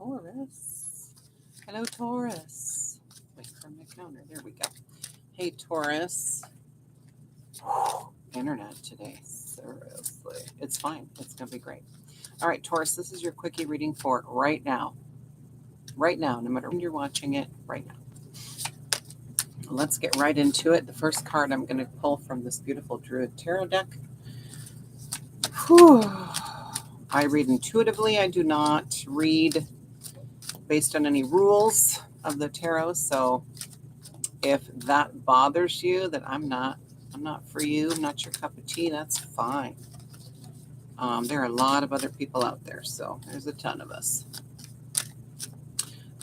Taurus. Hello, Taurus. Wait for my counter. There we go. Hey, Taurus. Internet today. Seriously. It's fine. It's going to be great. All right, Taurus, this is your quickie reading for right now. Right now, no matter when you're watching it, right now. Let's get right into it. The first card I'm going to pull from this beautiful Druid Tarot deck. Whew. I read intuitively. I do not read based on any rules of the tarot. So if that bothers you, that I'm not for you, I'm not your cup of tea, that's fine. There are a lot of other people out there, so there's a ton of us.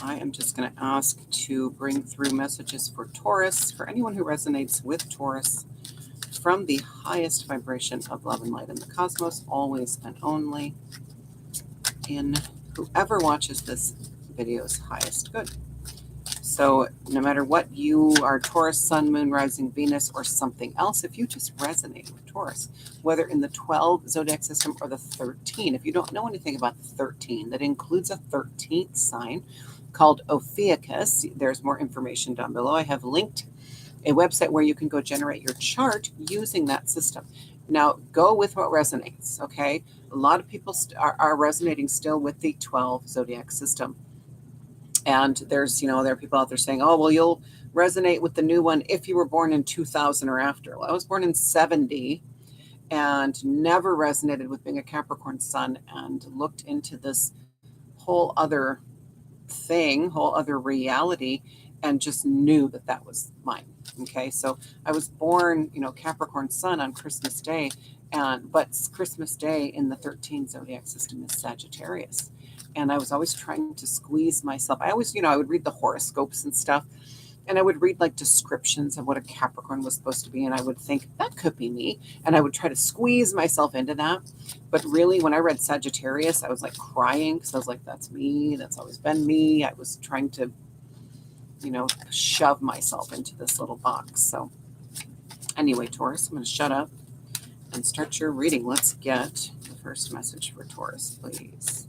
I am just going to ask to bring through messages for Taurus, for anyone who resonates with Taurus, from the highest vibration of love and light in the cosmos, always and only in whoever watches this video's highest good. So no matter what you are, Taurus, Sun, Moon, Rising, Venus, or something else, if you just resonate with Taurus, whether in the 12 zodiac system or the 13, if you don't know anything about the 13, that includes a 13th sign called Ophiuchus. There's more information down below. I have linked a website where you can go generate your chart using that system. Now, go with what resonates, okay? A lot of people are resonating still with the 12 zodiac system. And there's, there are people out there saying, oh, well, you'll resonate with the new one if you were born in 2000 or after. Well, I was born in 70 and never resonated with being a Capricorn sun, and looked into this whole other thing, whole other reality, and just knew that that was mine. Okay, so I was born, Capricorn sun on Christmas Day, but Christmas Day in the 13 zodiac system is Sagittarius. And I was always trying to squeeze myself. I always, I would read the horoscopes and stuff, and I would read like descriptions of what a Capricorn was supposed to be, and I would think that could be me, and I would try to squeeze myself into that. But really, when I read Sagittarius, I was like crying, because I was like, that's me, that's always been me. I was trying to, shove myself into this little box. So anyway, Taurus, I'm going to shut up and start your reading. Let's get the first message for Taurus, please.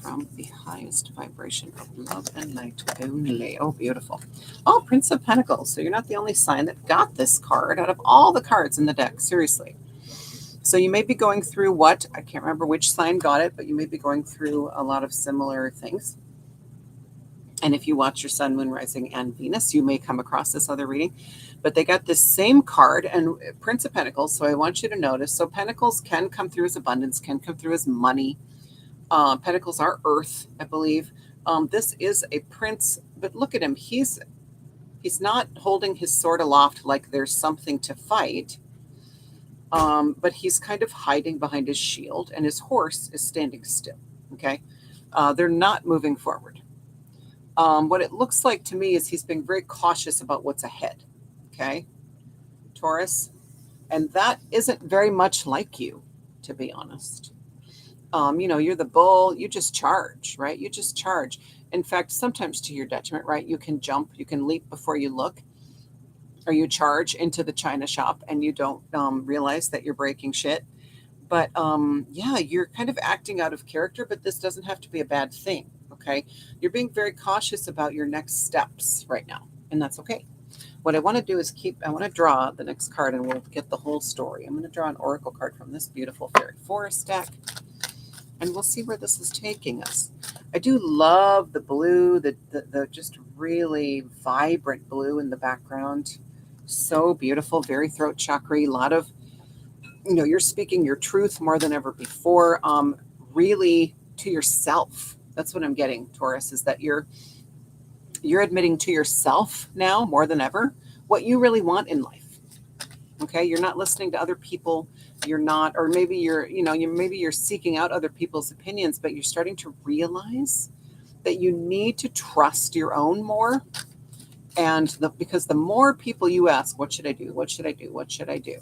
From the highest vibration of love and light only. Oh, beautiful. Oh, Prince of Pentacles. So you're not the only sign that got this card out of all the cards in the deck. Seriously. So you may be going through I can't remember which sign got it, but you may be going through a lot of similar things. And if you watch your Sun, Moon, Rising, and Venus, you may come across this other reading. But they got this same card, and Prince of Pentacles. So I want you to notice. So Pentacles can come through as abundance, can come through as money. Pentacles are earth, I believe. This is a prince, but look at him. He's not holding his sword aloft like there's something to fight, but he's kind of hiding behind his shield, and his horse is standing still, okay? They're not moving forward. What it looks like to me is he's being very cautious about what's ahead, okay, Taurus? And that isn't very much like you, to be honest. You're the bull, you just charge, right? You just charge. In fact, sometimes to your detriment, right? You can jump, you can leap before you look, or you charge into the china shop and you don't realize that you're breaking shit. But yeah, you're kind of acting out of character, but this doesn't have to be a bad thing, okay? You're being very cautious about your next steps right now, and that's okay. What I want to do is I want to draw the next card, and we'll get the whole story. I'm going to draw an oracle card from this beautiful fairy forest deck, and we'll see where this is taking us. I do love the blue, the just really vibrant blue in the background. So beautiful, very throat chakra. A lot of, you're speaking your truth more than ever before, really to yourself. That's what I'm getting, Taurus, is that you're admitting to yourself now more than ever what you really want in life. Okay, you're not listening to other people. You're not, or maybe maybe you're seeking out other people's opinions, but you're starting to realize that you need to trust your own more. And because the more people you ask, what should I do? What should I do? What should I do?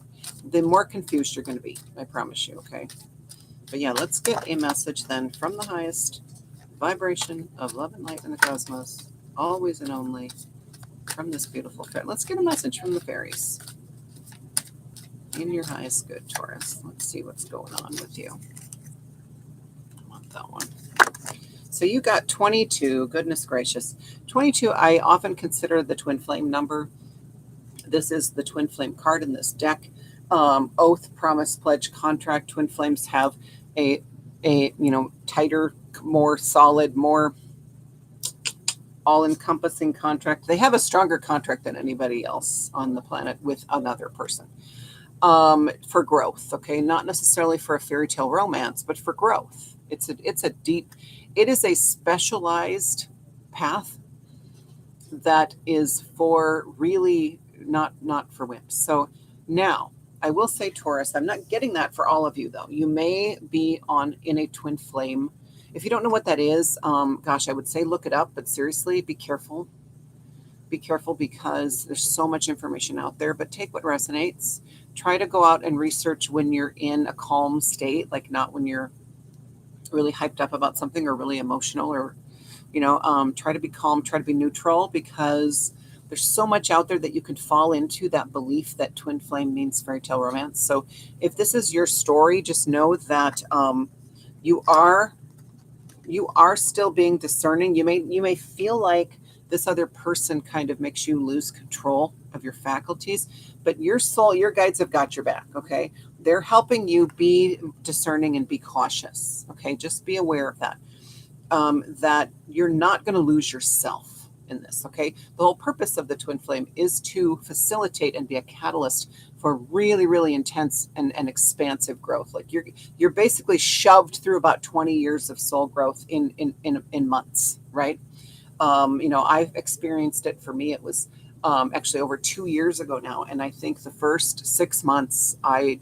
The more confused you're going to be. I promise you. Okay. But yeah, let's get a message then from the highest vibration of love and light in the cosmos, always and only from this beautiful fairy. Let's get a message from the fairies. In your highest good, Taurus. Let's see what's going on with you. I want that one. So you got 22. Goodness gracious. 22, I often consider the twin flame number. This is the twin flame card in this deck. Oath, promise, pledge, contract. Twin flames have a tighter, more solid, more all-encompassing contract. They have a stronger contract than anybody else on the planet with another person. For growth, okay, not necessarily for a fairy tale romance, but for growth. It is a specialized path that is for really not for wimps. So now I will say, Taurus, I'm not getting that for all of you though. You may be in a twin flame. If you don't know what that is, gosh, I would say look it up, but seriously, be careful. Be careful because there's so much information out there, but take what resonates. Try to go out and research when you're in a calm state, like not when you're really hyped up about something or really emotional, or, try to be calm, try to be neutral, because there's so much out there that you could fall into that belief that twin flame means fairy tale romance. So if this is your story, just know that you are still being discerning. You may feel like this other person kind of makes you lose control of your faculties, but your soul, your guides have got your back, okay? They're helping you be discerning and be cautious, okay? Just be aware of that, that you're not going to lose yourself in this, okay? The whole purpose of the twin flame is to facilitate and be a catalyst for really, really intense and expansive growth. Like you're basically shoved through about 20 years of soul growth in months, right? I've experienced it. For me, it was actually over 2 years ago now, and I think the first 6 months, I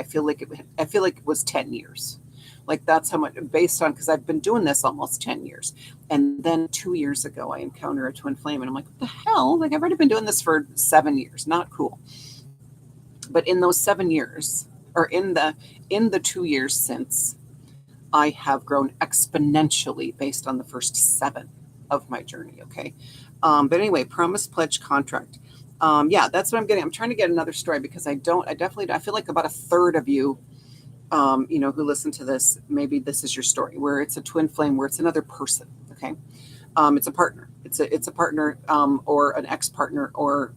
feel like it was 10 years. Like that's how much, based on, because I've been doing this almost 10 years. And then 2 years ago, I encounter a twin flame, and I'm like, what the hell? Like I've already been doing this for 7 years. Not cool. But in those 7 years, or in the 2 years since, I have grown exponentially based on the first 7 of my journey. Okay. But anyway, promise, pledge, contract. Yeah, that's what I'm getting. I'm trying to get another story because I feel like about a third of you, who listen to this, maybe this is your story where it's a twin flame, where it's another person. Okay. It's a partner. It's a partner, or an ex-partner, or,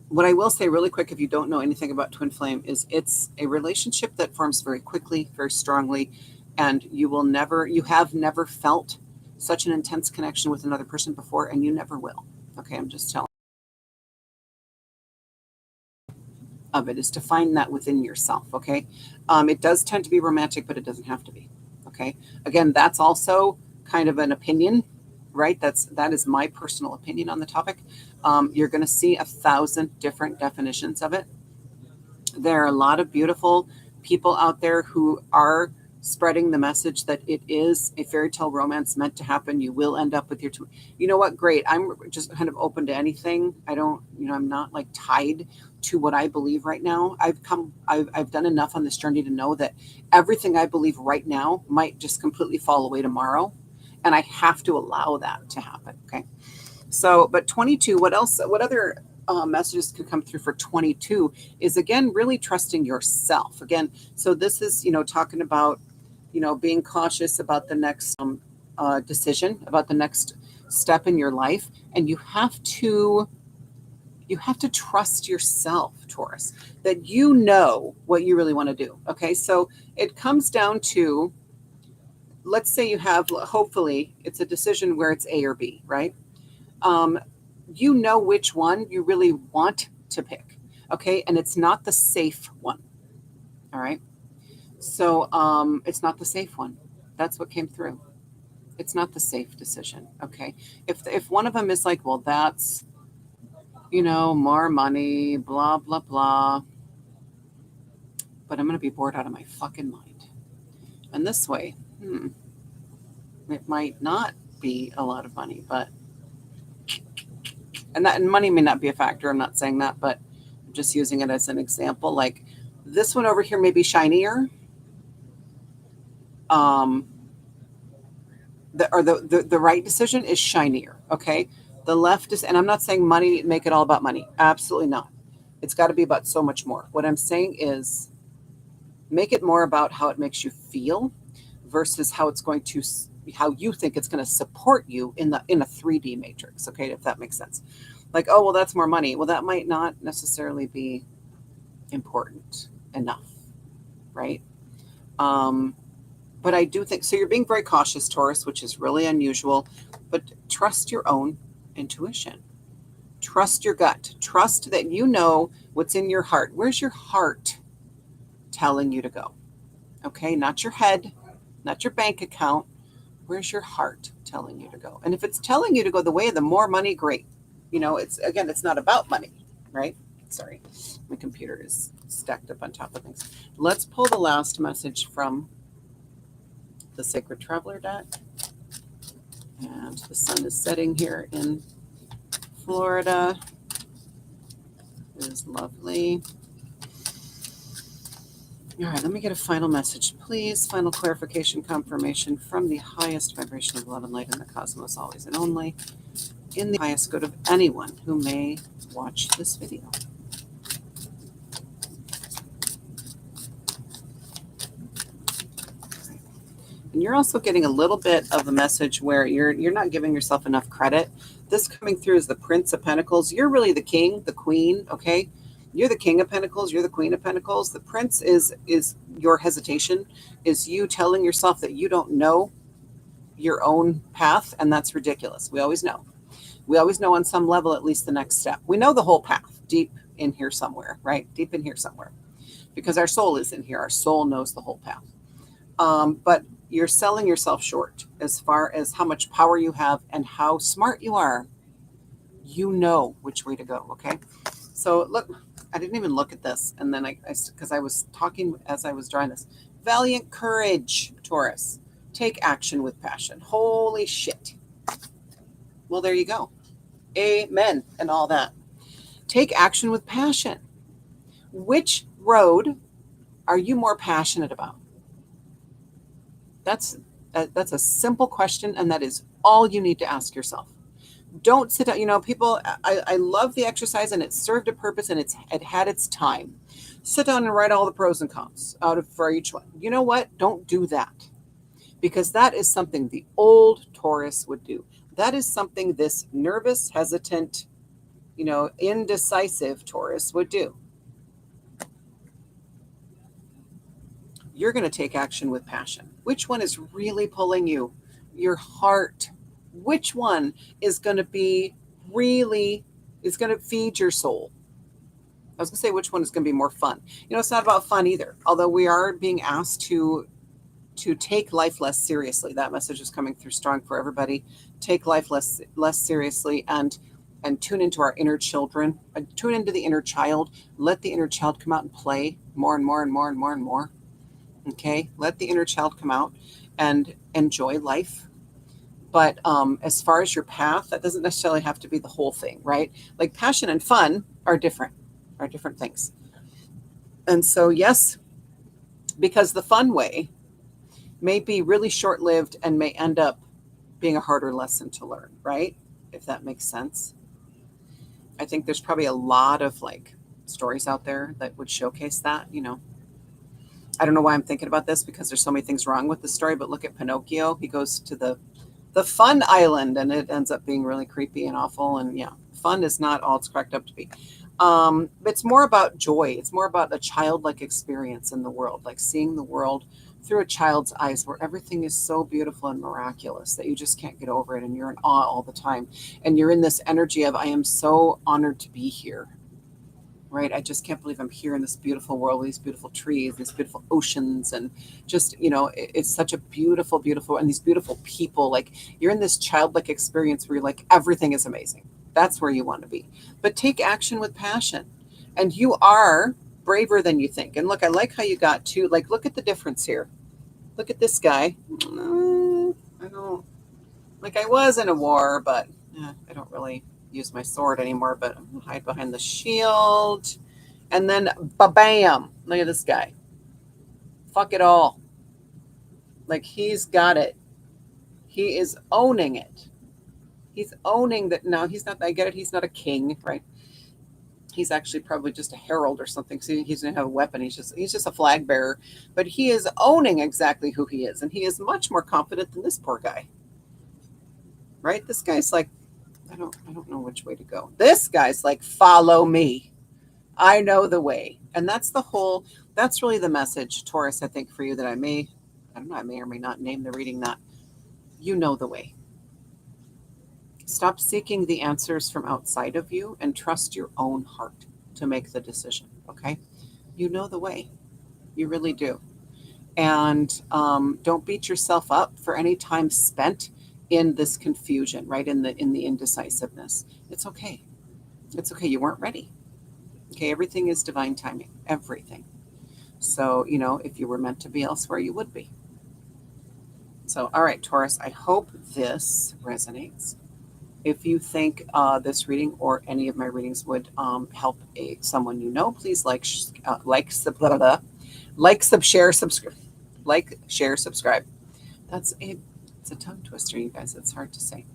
what I will say really quick, if you don't know anything about twin flame, is it's a relationship that forms very quickly, very strongly, and you have never felt such an intense connection with another person before, and you never will. Okay, I'm just telling of it is to find that within yourself. Okay, it does tend to be romantic, but it doesn't have to be. Okay, again, that's also kind of an opinion, right? That is my personal opinion on the topic. You're going to see 1,000 different definitions of it. There are a lot of beautiful people out there who are spreading the message that it is a fairy tale romance meant to happen. You will end up with your twin. You know what? Great. I'm just kind of open to anything. I'm not like tied to what I believe right now. I've done enough on this journey to know that everything I believe right now might just completely fall away tomorrow. And I have to allow that to happen. Okay. So, but 22, what else, what other messages could come through for 22 is, again, really trusting yourself. Again, so this is, talking about, being cautious about the next decision, about the next step in your life. And you have to trust yourself, Taurus, that you know what you really want to do. Okay. So it comes down to, let's say you have, hopefully it's a decision where it's A or B, right? You know which one you really want to pick. Okay. And it's not the safe one. All right. So it's not the safe one. That's what came through. It's not the safe decision. Okay. If one of them is like, well, that's, more money, blah, blah, blah, but I'm going to be bored out of my fucking mind. And this way, it might not be a lot of money, but, and money may not be a factor. I'm not saying that, but I'm just using it as an example. Like this one over here may be shinier. The right decision is shinier. Okay. The left is, and I'm not saying money, make it all about money. Absolutely not. It's got to be about so much more. What I'm saying is Make it more about how it makes you feel versus how it's going to, how you think it's going to support you in a 3D matrix. Okay, if that makes sense. Like, oh, well, that's more money. Well, that might not necessarily be important enough, right? Um, but I do think so. You're being very cautious, Taurus, which is really unusual. But trust your own intuition. Trust your gut. Trust that you know what's in your heart. Where's your heart telling you to go? Okay, not your head, not your bank account. Where's your heart telling you to go? And if it's telling you to go the way of the more money, great. It's again, it's not about money, right? Sorry, my computer is stacked up on top of things. Let's pull the last message from the Sacred Traveler deck. And the sun is setting here in Florida. It is lovely. All right, let me get a final message, please. Final clarification, confirmation from the highest vibration of love and light in the cosmos, always and only, in the highest good of anyone who may watch this video. And you're also getting a little bit of a message where you're not giving yourself enough credit. This coming through is the Prince of Pentacles. You're really the king, the queen, okay? You're the King of Pentacles. You're the Queen of Pentacles. The Prince is your hesitation, is you telling yourself that you don't know your own path, and that's ridiculous. We always know. We always know on some level at least the next step. We know the whole path deep in here somewhere, right? Deep in here somewhere. Because our soul is in here. Our soul knows the whole path. But you're selling yourself short as far as how much power you have and how smart you are. You know which way to go, okay? So look, I didn't even look at this. And then because I was talking as I was drawing this. Valiant courage, Taurus. Take action with passion. Holy shit. Well, there you go. Amen and all that. Take action with passion. Which road are you more passionate about? That's a simple question, and that is all you need to ask yourself. Don't sit down. People, I love the exercise, and it served a purpose, and it had its time. Sit down and write all the pros and cons for each one. You know what? Don't do that, because that is something the old Taurus would do. That is something this nervous, hesitant, indecisive Taurus would do. You're going to take action with passion. Which one is really pulling you? Your heart. Which one is going to be is going to feed your soul? I was going to say which one is going to be more fun. It's not about fun either, although we are being asked to take life less seriously. That message is coming through strong for everybody. Take life less seriously and tune into our inner children. Tune into the inner child. Let the inner child come out and play more and more and more and more and more. Okay, let the inner child come out and enjoy life. But as far as your path, that doesn't necessarily have to be the whole thing, right? Like passion and fun are different things. And so, yes, because the fun way may be really short-lived and may end up being a harder lesson to learn, right? If that makes sense. I think there's probably a lot of stories out there that would showcase that, I don't know why I'm thinking about this, because there's so many things wrong with the story, but look at Pinocchio. He goes to the fun island, and it ends up being really creepy and awful. And yeah, fun is not all it's cracked up to be. It's more about joy. It's more about a childlike experience in the world, like seeing the world through a child's eyes, where everything is so beautiful and miraculous that you just can't get over it, and you're in awe all the time. And you're in this energy of, I am so honored to be here. Right? I just can't believe I'm here in this beautiful world, these beautiful trees, these beautiful oceans, and just, it's such a beautiful, beautiful, and these beautiful people. Like, you're in this childlike experience where you're like, everything is amazing. That's where you want to be. But take action with passion. And you are braver than you think. And look, I like how you got to, look at the difference here. Look at this guy. I don't, I was in a war, but I don't really use my sword anymore, but I'm gonna hide behind the shield. And then ba-bam, look at this guy. Fuck it all. He's got it. He is owning it. He's owning that. Now, he's not, I get it, he's not a king, right? He's actually probably just a herald or something. So he's going to have a weapon. He's just a flag bearer, but he is owning exactly who he is, and he is much more confident than this poor guy. Right? This guy's like, I don't know which way to go. This guy's like, follow me. I know the way. And that's really the message, Taurus, I think, for you that I may or may not name the reading that. You know the way. Stop seeking the answers from outside of you and trust your own heart to make the decision. Okay? You know the way. You really do. And don't beat yourself up for any time spent in this confusion, right? In the indecisiveness. It's okay. It's okay. You weren't ready. Okay, everything is divine timing. Everything. So, if you were meant to be elsewhere, you would be. So, all right, Taurus, I hope this resonates. If you think this reading or any of my readings would help someone you know, please share, subscribe. It's a tongue twister, you guys. It's hard to say.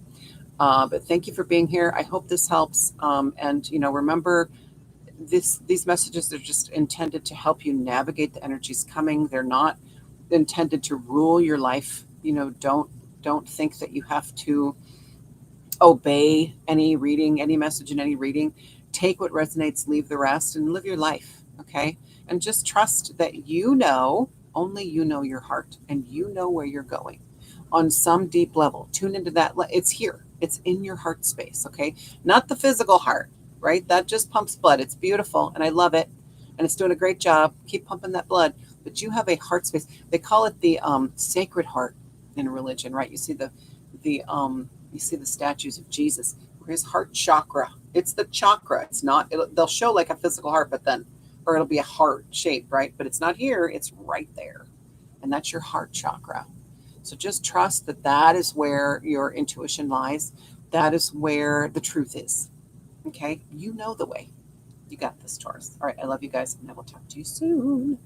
But thank you for being here. I hope this helps. And remember, these messages are just intended to help you navigate the energies coming. They're not intended to rule your life. Don't think that you have to obey any message in any reading. Take what resonates, leave the rest, and live your life. Okay, and just trust that only you know your heart, and you know where you're going on some deep level. Tune into that. It's here. It's in your heart space. Okay, not the physical heart, right? That just pumps blood. It's beautiful, and I love it, and it's doing a great job. Keep pumping that blood. But you have a heart space. They call it the sacred heart in religion, right? You see the statues of Jesus, his heart chakra. It's the chakra. It's not. They'll show like a physical heart, or it'll be a heart shape, right? But it's not here. It's right there, and that's your heart chakra. So just trust that is where your intuition lies. That is where the truth is. Okay, you know the way. You got this, Taurus. All right, I love you guys, and I will talk to you soon.